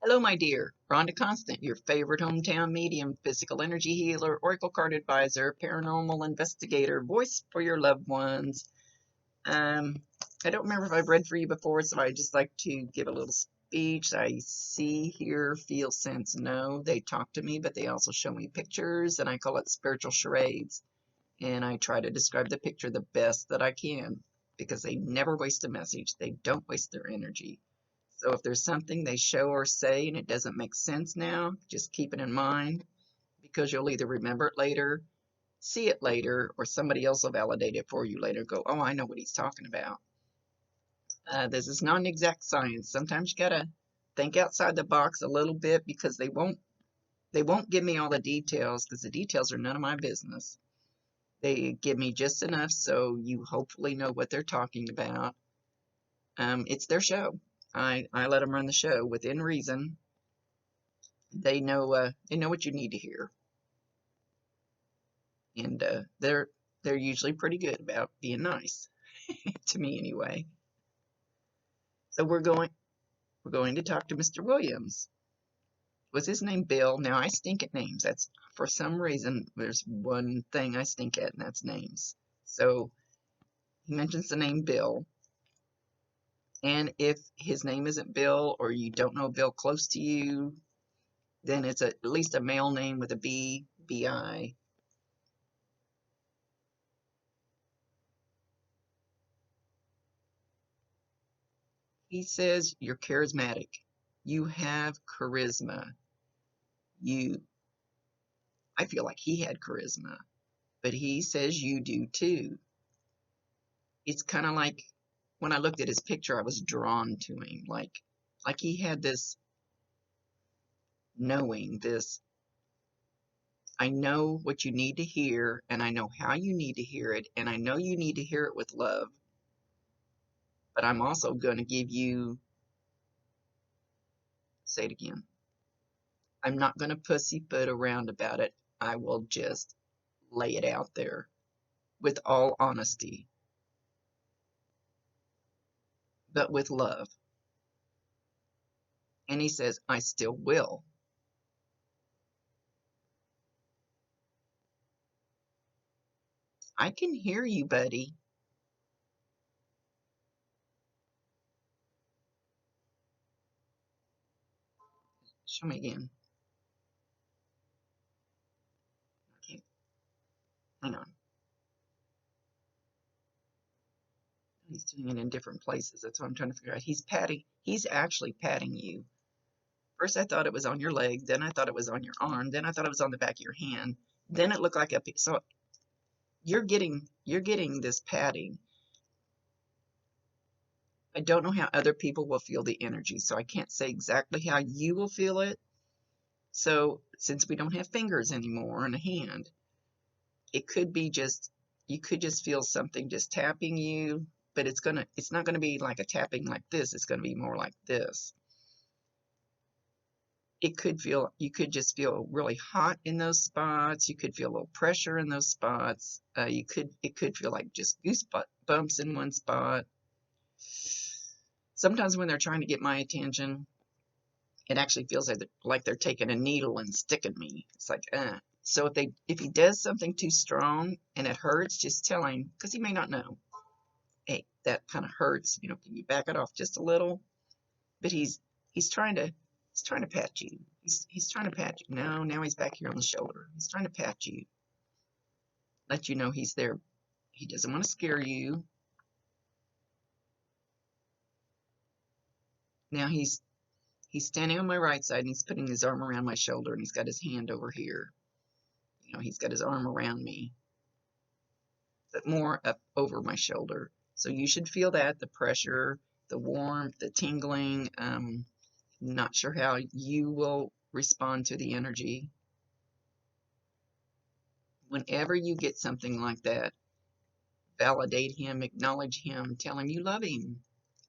Hello, my dear. Rhonda Constant, your favorite hometown medium, physical energy healer, oracle card advisor, paranormal investigator, voice for your loved ones. I don't remember if I've read for you before, so I just like to give a little speech. I see, hear, feel, sense, know. They talk to me, but they also show me pictures, and I call it spiritual charades. And I try to describe the picture the best that I can because they never waste a message. They don't waste their energy. So if there's something they show or say and it doesn't make sense now, just keep it in mind because you'll either remember it later, see it later, or somebody else will validate it for you later. Go, oh, I know what he's talking about. This is not an exact science. Sometimes you gotta think outside the box a little bit because they won't give me all the details because the details are none of my business. They give me just enough so you hopefully know what they're talking about. It's their show. I let them run the show within reason. They know what you need to hear, and they're usually pretty good about being nice to me anyway. So we're going to talk to Mr. Williams. Was his name Bill? Now I stink at names. That's for some reason. There's one thing I stink at, and that's names. So he mentions the name Bill, and if his name isn't Bill or you don't know Bill close to you, then it's at least a male name with a B, B-I. He says you're charismatic. You have charisma. You, I feel like he had charisma, but he says you do too. It's kind of like when I looked at his picture, I was drawn to him, like he had this knowing, this I know what you need to hear, and I know how you need to hear it, and I know you need to hear it with love, but I'm also going to give you, say it again, I'm not going to pussyfoot around about it. I will just lay it out there with all honesty, but with love. And he says, I still will. I can hear you, buddy. Show me again. Okay, hang on. He's doing it in different places. That's what I'm trying to figure out. He's actually patting you. First I thought it was on your leg, then I thought it was on your arm, then I thought it was on the back of your hand. Then it looked like a piece. So you're getting this patting. I don't know how other people will feel the energy, so I can't say exactly how you will feel it. So since we don't have fingers anymore and a hand, it could be just you could just feel something just tapping you, but it's not gonna be like a tapping like this. It's gonna be more like this. You could just feel really hot in those spots. You could feel a little pressure in those spots. It could feel like just goosebumps in one spot. Sometimes when they're trying to get my attention, it actually feels like they're taking a needle and sticking me. It's like, So if he does something too strong and it hurts, just tell him, because he may not know. Hey, that kind of hurts. Can you back it off just a little? But he's trying to pat you. He's trying to pat you. No, now he's back here on the shoulder. He's trying to pat you, let you know he's there. He doesn't want to scare you. Now he's standing on my right side and he's putting his arm around my shoulder and he's got his hand over here. He's got his arm around me, but more up over my shoulder. So you should feel that, the pressure, the warmth, the tingling. Not sure how you will respond to the energy. Whenever you get something like that, validate him, acknowledge him, tell him you love him,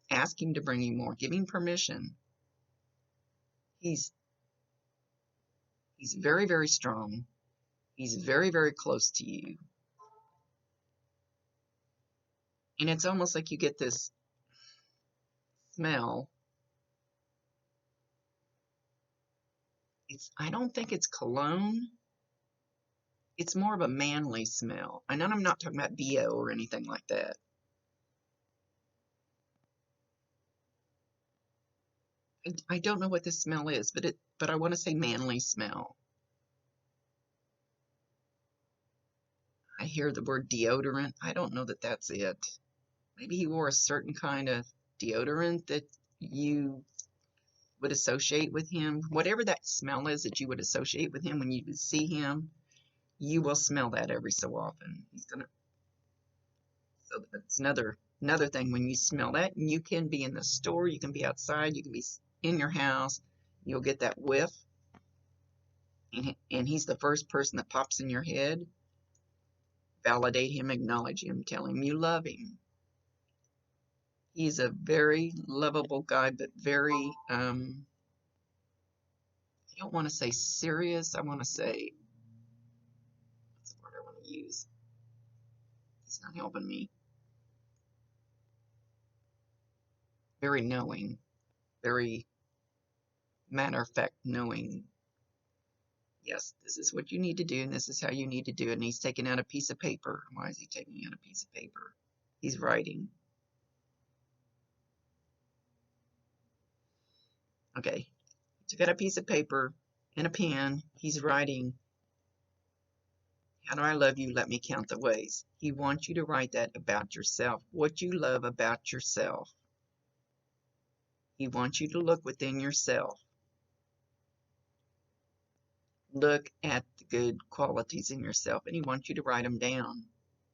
ask him to bring you more, give him permission. He's very, very strong. He's very, very close to you. And it's almost like you get this smell I don't think it's cologne. It's more of a manly smell. And I'm not talking about BO or anything like that. I don't know what this smell is, but I want to say manly smell. I hear the word deodorant. I don't know that that's it. Maybe he wore a certain kind of deodorant that you would associate with him. Whatever that smell is that you would associate with him when you see him, you will smell that every so often. So that's another thing. When you smell that, and you can be in the store, you can be outside, you can be in your house, you'll get that whiff, and he's the first person that pops in your head. Validate him, acknowledge him, tell him you love him. He's a very lovable guy, but very, I don't want to say serious. I want to say, what's the word I want to use? He's not helping me. Very knowing, very matter of fact knowing. Yes, this is what you need to do, and this is how you need to do it. And he's taking out a piece of paper. Why is he taking out a piece of paper? He's writing. Okay, he took out a piece of paper and a pen. He's writing, how do I love you? Let me count the ways. He wants you to write that about yourself, what you love about yourself. He wants you to look within yourself. Look at the good qualities in yourself, and he wants you to write them down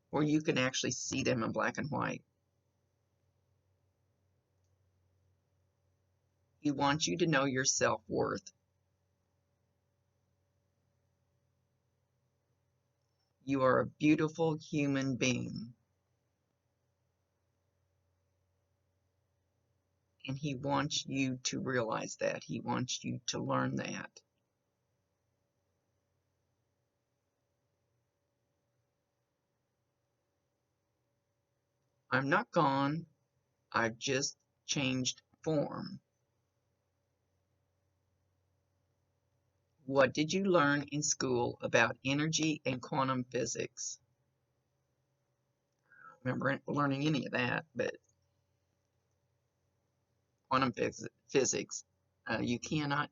where you can actually see them in black and white. He wants you to know your self-worth. You are a beautiful human being. And he wants you to realize that. He wants you to learn that. I'm not gone. I've just changed form. What did you learn in school about energy and quantum physics? I don't remember learning any of that, but quantum physics, you cannot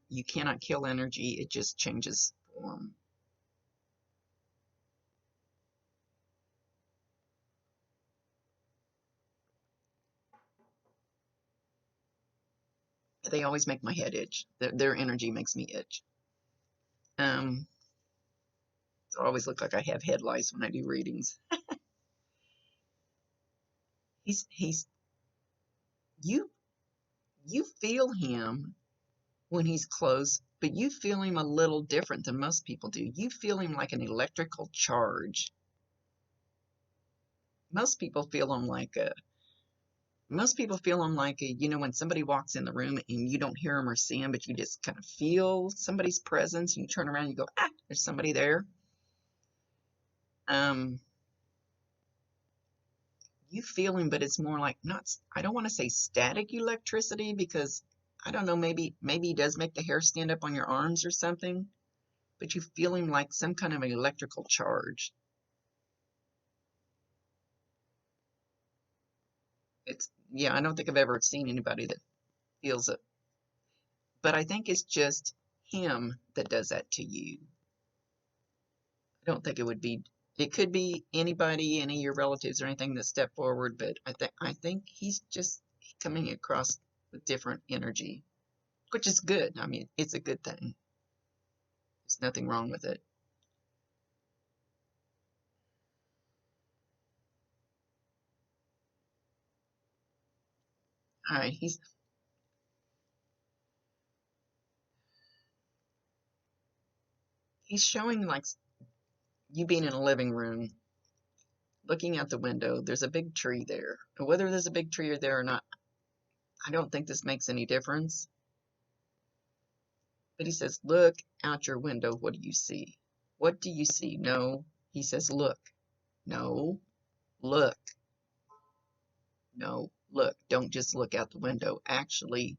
kill energy. It just changes form. They always make my head itch. Their energy makes me itch. So I always look like I have head lice when I do readings. You feel him when he's close, but you feel him a little different than most people do. You feel him like an electrical charge. Most people feel him like you know, when somebody walks in the room and you don't hear him or see him, but you just kind of feel somebody's presence, and you turn around and you go, ah, there's somebody there. You feel him, but it's more like I don't want to say static electricity, because I don't know, maybe he does make the hair stand up on your arms or something, but you feel him like some kind of an electrical charge. Yeah, I don't think I've ever seen anybody that feels it, but I think it's just him that does that to you. I don't think it could be anybody, any of your relatives or anything that step forward, but I think he's just coming across with different energy, which is good. I mean, it's a good thing. There's nothing wrong with it. All right, he's showing like you being in a living room, looking out the window. There's a big tree there. And whether there's a big tree there or not, I don't think this makes any difference. But he says, look out your window. What do you see? What do you see? No. He says, look. No. Look. No. Look. Don't just look out the window. Actually,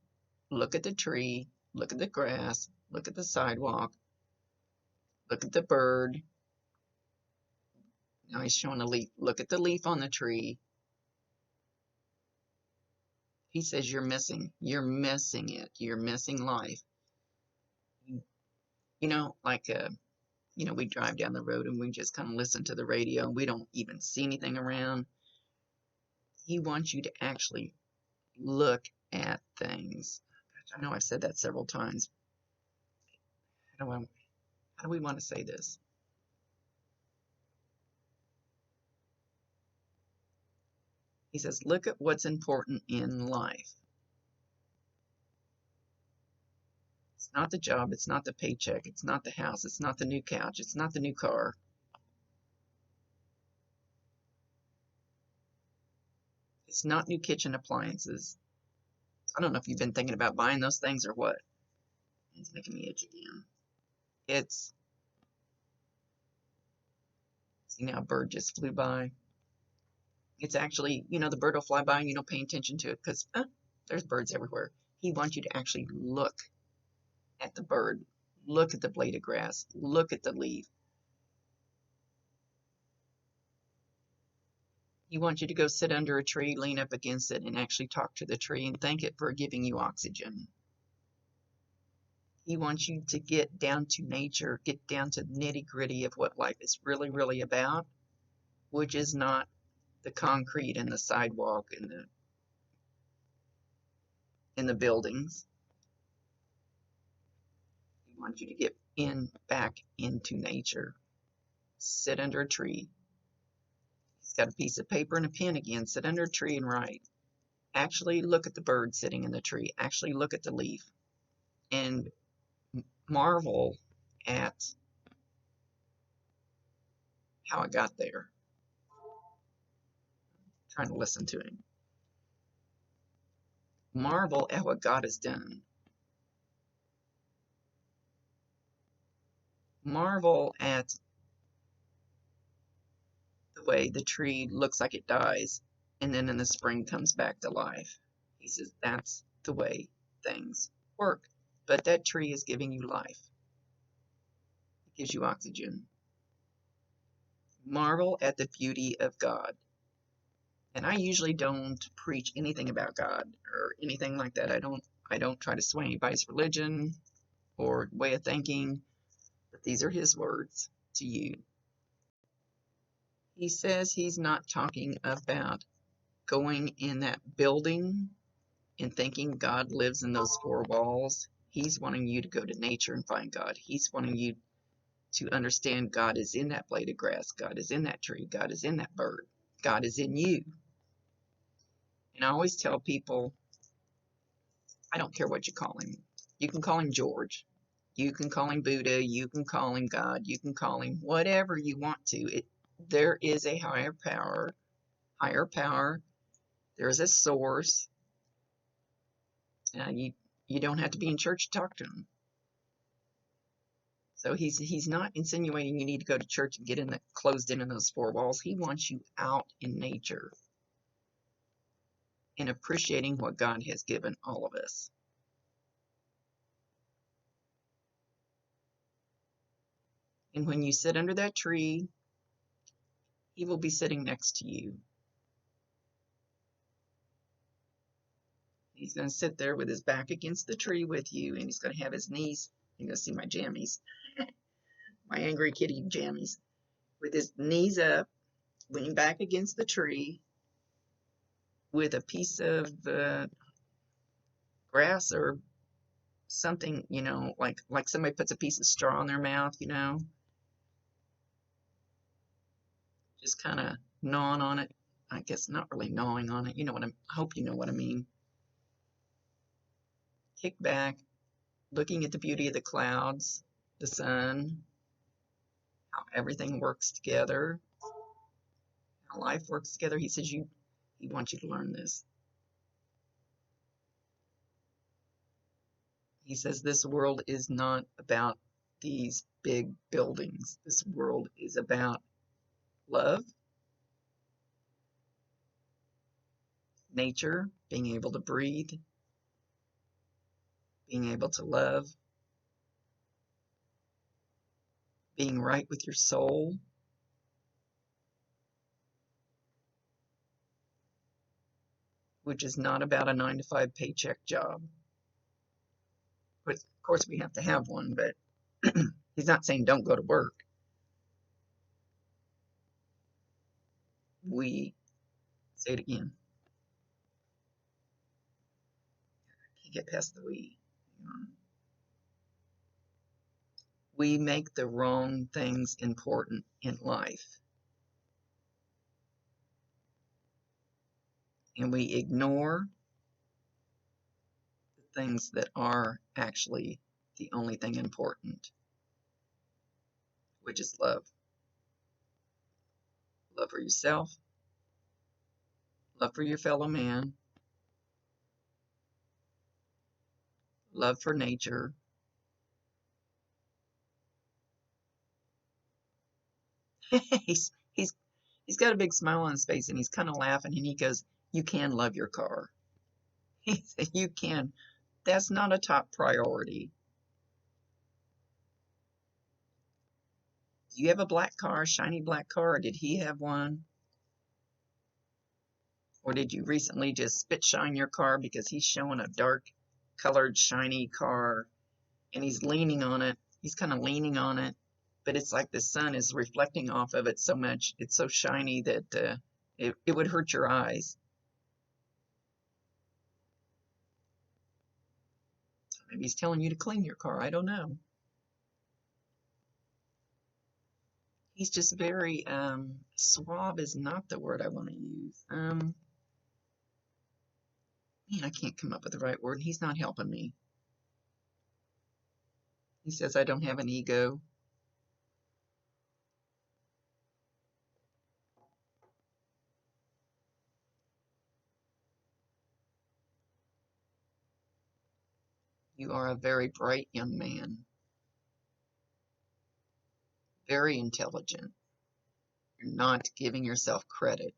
look at the tree. Look at the grass. Look at the sidewalk. Look at the bird. Now he's showing a leaf. Look at the leaf on the tree. He says you're missing. You're missing it. You're missing life. You know, like, we drive down the road and we just kind of listen to the radio and we don't even see anything around. He wants you to actually look at things. I know I've said that several times. How do we want to say this? He says, look at what's important in life. It's not the job, it's not the paycheck, it's not the house, it's not the new couch, it's not the new car. It's not new kitchen appliances. I don't know if you've been thinking about buying those things or what. It's making me itch again. See now a bird just flew by. It's actually, the bird will fly by and you don't pay attention to it because there's birds everywhere. He wants you to actually look at the bird, look at the blade of grass, look at the leaf. He wants you to go sit under a tree, lean up against it, and actually talk to the tree and thank it for giving you oxygen. He wants you to get down to nature, get down to the nitty-gritty of what life is really, really about, which is not the concrete and the sidewalk and the buildings. He wants you to get back into nature. Sit under a tree. He's got a piece of paper and a pen again. Sit under a tree and write. Actually look at the bird sitting in the tree. Actually look at the leaf. And marvel at how I got there. Trying to listen to him. Marvel at what God has done. Marvel at the way the tree looks like it dies and then in the spring comes back to life. He says that's the way things work. But that tree is giving you life. It gives you oxygen. Marvel at the beauty of God. And I usually don't preach anything about God or anything like that. I don't try to sway anybody's religion or way of thinking, but these are his words to you. He says he's not talking about going in that building and thinking God lives in those four walls. He's wanting you to go to nature and find God. He's wanting you to understand God is in that blade of grass. God is in that tree. God is in that bird. God is in you. And I always tell people, I don't care what you call him. You can call him George. You can call him Buddha. You can call him God. You can call him whatever you want to. There is a higher power. There is a source. You don't have to be in church to talk to him. So he's not insinuating you need to go to church and get closed in those four walls. He wants you out in nature and appreciating what God has given all of us. And when you sit under that tree, he will be sitting next to you. He's going to sit there with his back against the tree with you, and he's going to have his knees. You're going to see my jammies, my angry kitty jammies, with his knees up, leaning back against the tree, with a piece of grass or something, like somebody puts a piece of straw in their mouth, just kind of gnawing on it. I guess not really gnawing on it. I hope you know what I mean. Kick back, looking at the beauty of the clouds, the sun, how everything works together, how life works together. He says he wants you to learn this. He says this world is not about these big buildings. This world is about love, nature, being able to breathe, being able to love, being right with your soul, which is not about a 9-to-5 paycheck job. But of course, we have to have one, but he's not saying don't go to work. We, say it again, can't get past the we. We make the wrong things important in life. And we ignore the things that are actually the only thing important, which is love. Love for yourself, love for your fellow man, love for nature. He's got a big smile on his face and he's kind of laughing and he goes, "You can love your car." He said, "You can. That's not a top priority. Do you have a black car, a shiny black car, or did he have one? Or did you recently just spit shine your car because he's showing a dark colored shiny car and he's leaning on it. He's kind of leaning on it, but it's like the sun is reflecting off of it so much. It's so shiny that it would hurt your eyes. Maybe he's telling you to clean your car. I don't know. He's just very, suave is not the word I want to use. Man, I can't come up with the right word. He's not helping me. He says I don't have an ego. You are a very bright young man, very intelligent. You're not giving yourself credit.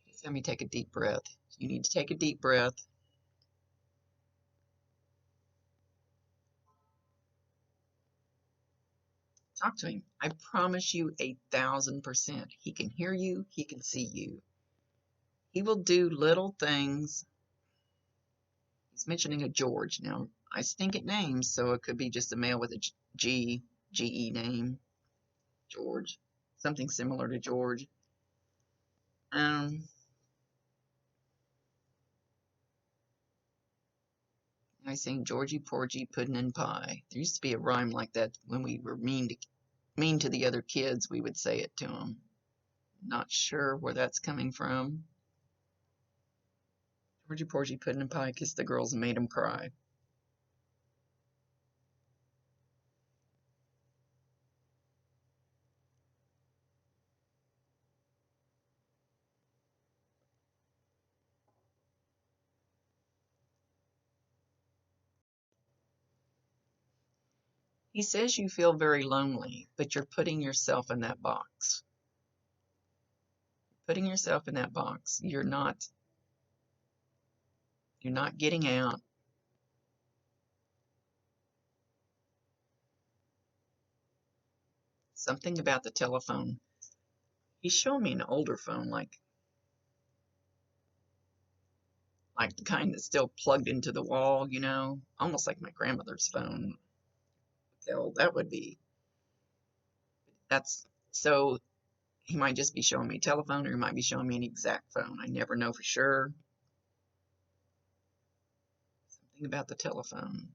Just let me take a deep breath. You need to take a deep breath. Talk to him. I promise you 1,000%. He can hear you. He can see you. He will do little things. He's mentioning a George. Now, I stink at names, so it could be just a male with a G-E name. George. Something similar to George. I sing Georgie Porgy Puddin' and Pie. There used to be a rhyme like that when we were mean to the other kids. We would say it to them. Not sure where that's coming from. Georgie Porgy Puddin' and Pie kissed the girls and made them cry. He says you feel very lonely, but you're putting yourself in that box. Putting yourself in that box. You're not getting out. Something about the telephone. He's showing me an older phone, like the kind that's still plugged into the wall, almost like my grandmother's phone. How old that would be. That's so he might just be showing me a telephone or he might be showing me an exact phone. I never know for sure. Something about the telephone.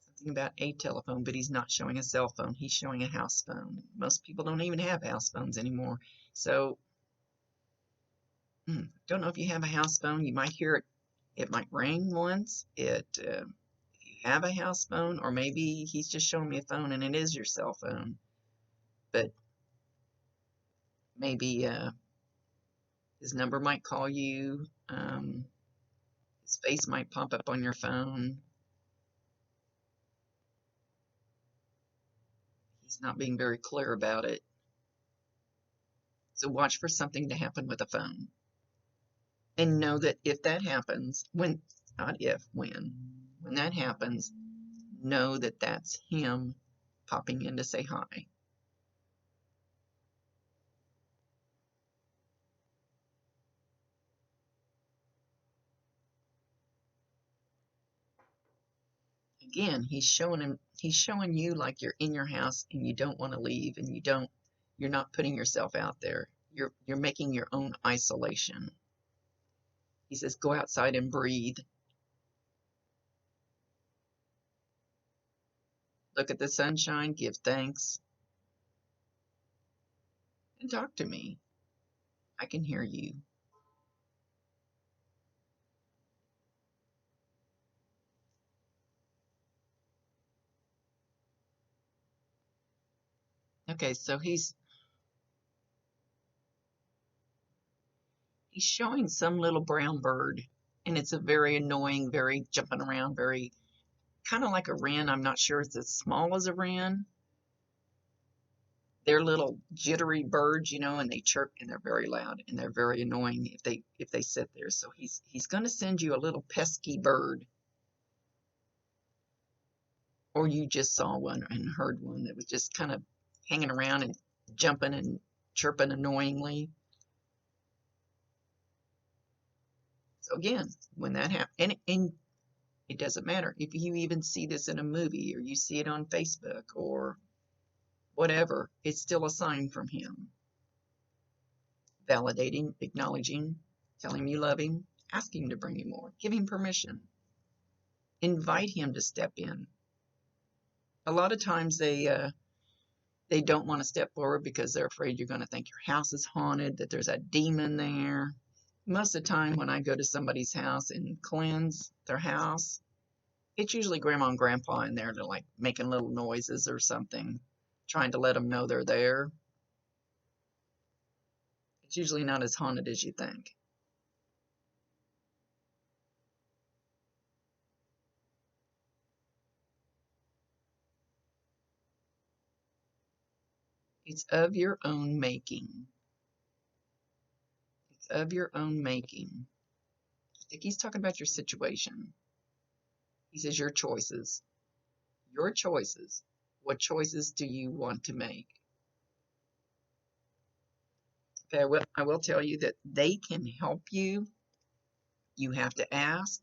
Something about a telephone, but he's not showing a cell phone. He's showing a house phone. Most people don't even have house phones anymore. So, don't know if you have a house phone. You might hear it. It might ring once. If you have a house phone, or maybe he's just showing me a phone and it is your cell phone. But maybe his number might call you. His face might pop up on your phone. He's not being very clear about it. So watch for something to happen with a phone. And know that if that happens, not if, when that happens, know that that's him popping in to say hi. Again, he's showing you like you're in your house and you don't want to leave, and you're not putting yourself out there. You're making your own isolation. He says, go outside and breathe. Look at the sunshine, give thanks, and talk to me. I can hear you. Okay, so he's showing some little brown bird, and it's a very annoying, very jumping around, very kind of like a wren. I'm not sure it's as small as a wren. They're little jittery birds, and they chirp and they're very loud and they're very annoying if they sit there. So he's going to send you a little pesky bird, or you just saw one and heard one that was just kind of hanging around and jumping and chirping annoyingly. So again, when that happens, and it doesn't matter if you even see this in a movie or you see it on Facebook or whatever, it's still a sign from him. Validating, acknowledging, telling him you love him, asking him to bring you more, give him permission, invite him to step in. A lot of times they don't want to step forward because they're afraid you're going to think your house is haunted, that there's a demon there. Most of the time when I go to somebody's house and cleanse their house, it's usually grandma and grandpa in there. They're like making little noises or something, trying to let them know they're there. It's usually not as haunted as you think. It's of your own making. It's of your own making. I think he's talking about your situation. He says your choices. Your choices. What choices do you want to make? Okay, I will tell you that they can help you. You have to ask.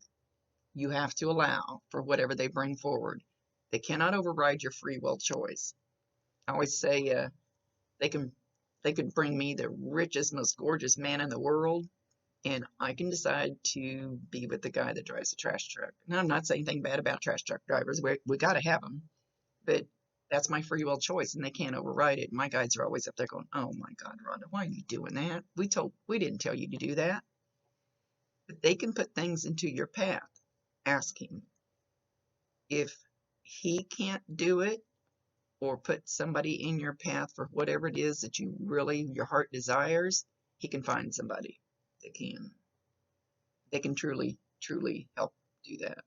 You have to allow for whatever they bring forward. They cannot override your free will choice. I always say they could bring me the richest, most gorgeous man in the world, and I can decide to be with the guy that drives a trash truck. Now, I'm not saying anything bad about trash truck drivers. We got to have them, but that's my free will choice, and they can't override it. My guides are always up there going, "Oh my God, Rhonda, why are you doing that? We didn't tell you to do that." But they can put things into your path. Ask him. If he can't do it, or put somebody in your path for whatever it is that your heart desires, he can find somebody that can. They can truly, truly help do that.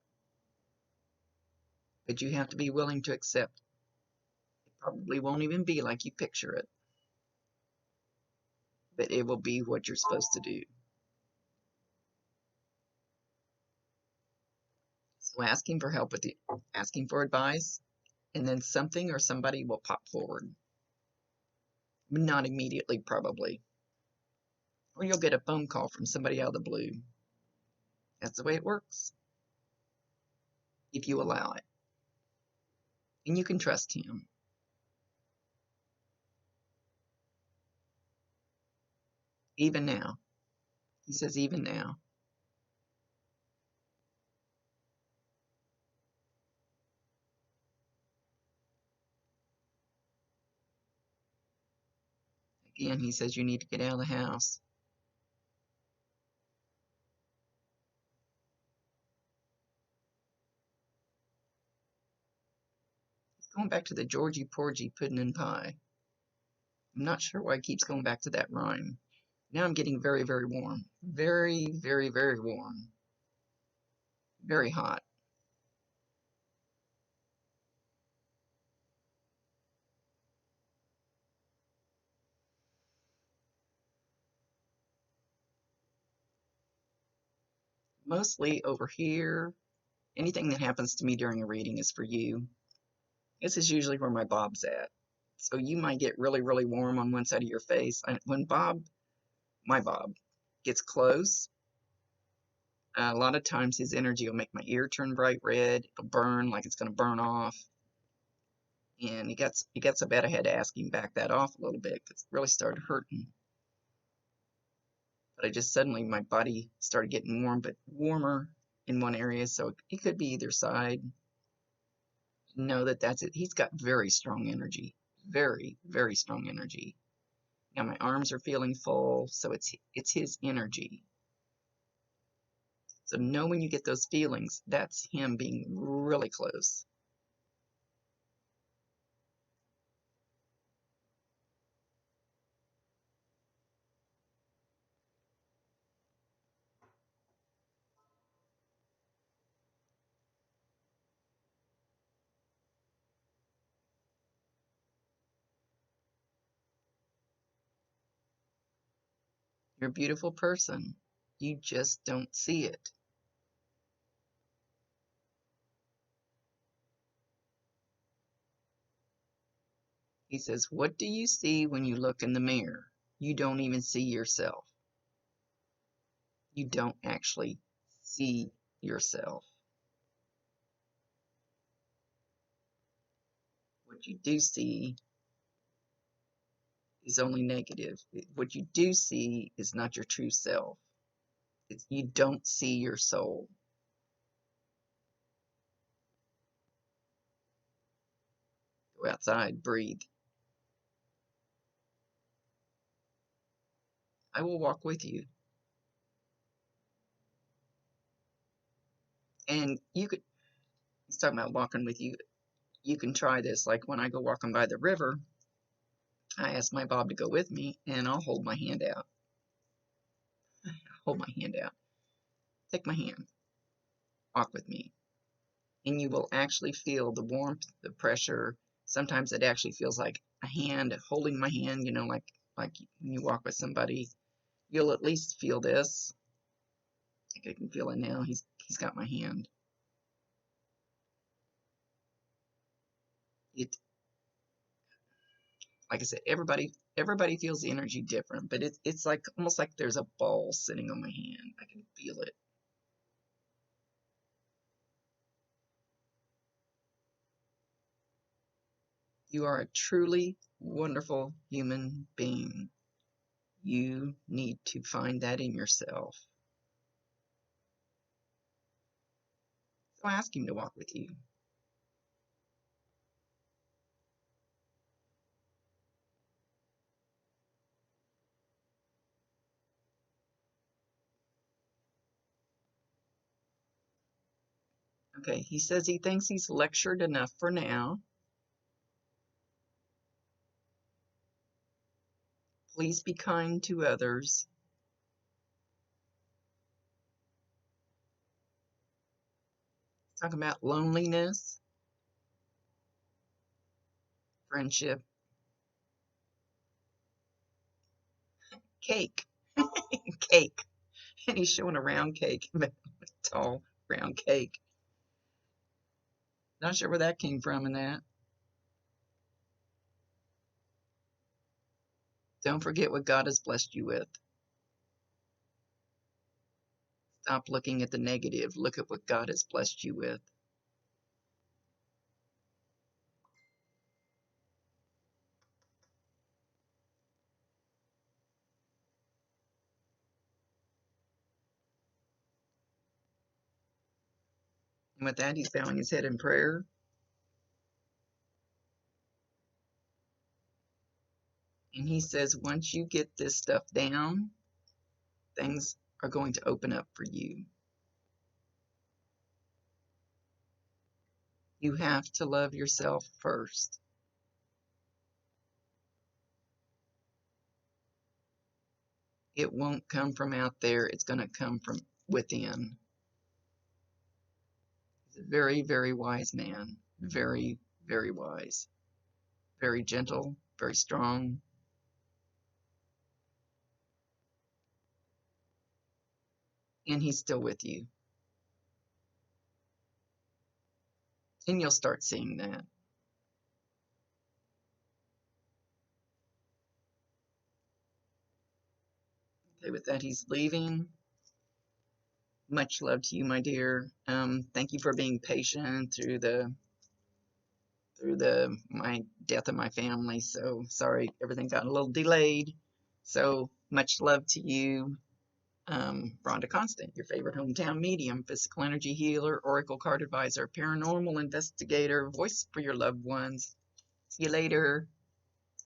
But you have to be willing to accept. It probably won't even be like you picture it, but it will be what you're supposed to do. So asking for help with asking for advice, and then something or somebody will pop forward. Not immediately, probably. Or you'll get a phone call from somebody out of the blue. That's the way it works, if you allow it. And you can trust him. Even now. He says, even now. Again, he says you need to get out of the house. He's going back to the Georgie Porgy pudding and pie. I'm not sure why he keeps going back to that rhyme. Now I'm getting very, very warm. Very, very, very warm. Very hot. mostly over here. Anything that happens to me during a reading is for you. This is usually where my bob's at. So you might get really, really warm on one side of your face. When my bob, gets close, a lot of times his energy will make my ear turn bright red. It'll burn like it's going to burn off. And it gets so bad I had to ask him back that off a little bit because it really started hurting. But I just suddenly, my body started getting warm, but warmer in one area. So it could be either side. Know that that's it. He's got very strong energy. Very, very strong energy. Now my arms are feeling full, so it's his energy. So know when you get those feelings, that's him being really close. You're a beautiful person. You just don't see it. He says, what do you see when you look in the mirror? You don't even see yourself. You don't actually see yourself. What you do see is only negative. What you do see is not your true self. You don't see your soul. Go outside, breathe. I will walk with you. And he's talking about walking with you. You can try this. Like when I go walking by the river, I ask my Bob to go with me, and I'll hold my hand out. Hold my hand out. Take my hand. Walk with me. And you will actually feel the warmth, the pressure. Sometimes it actually feels like a hand holding my hand, like when you walk with somebody. You'll at least feel this. I can feel it now. He's got my hand. It, like I said, everybody feels the energy different, but it's like almost like there's a ball sitting on my hand. I can feel it. You are a truly wonderful human being. You need to find that in yourself. So ask him to walk with you. Okay, he says he thinks he's lectured enough for now. Please be kind to others. Talking about loneliness, friendship, cake, cake. And he's showing a round cake, a tall round cake. Not sure where that came from in that. Don't forget what God has blessed you with. Stop looking at the negative. Look at what God has blessed you with. And with that, he's bowing his head in prayer. And he says, once you get this stuff down, things are going to open up for you. You have to love yourself first. It won't come from out there. It's going to come from within. He's a very, very wise man. Very, very wise. Very gentle, very strong. And he's still with you. And you'll start seeing that. Okay, with that, he's leaving. Much love to you, my dear. Thank you for being patient through my death of my family. So sorry, everything got a little delayed. So much love to you. Rhonda Constant, your favorite hometown medium, physical energy healer, oracle card advisor, paranormal investigator, voice for your loved ones. See you later.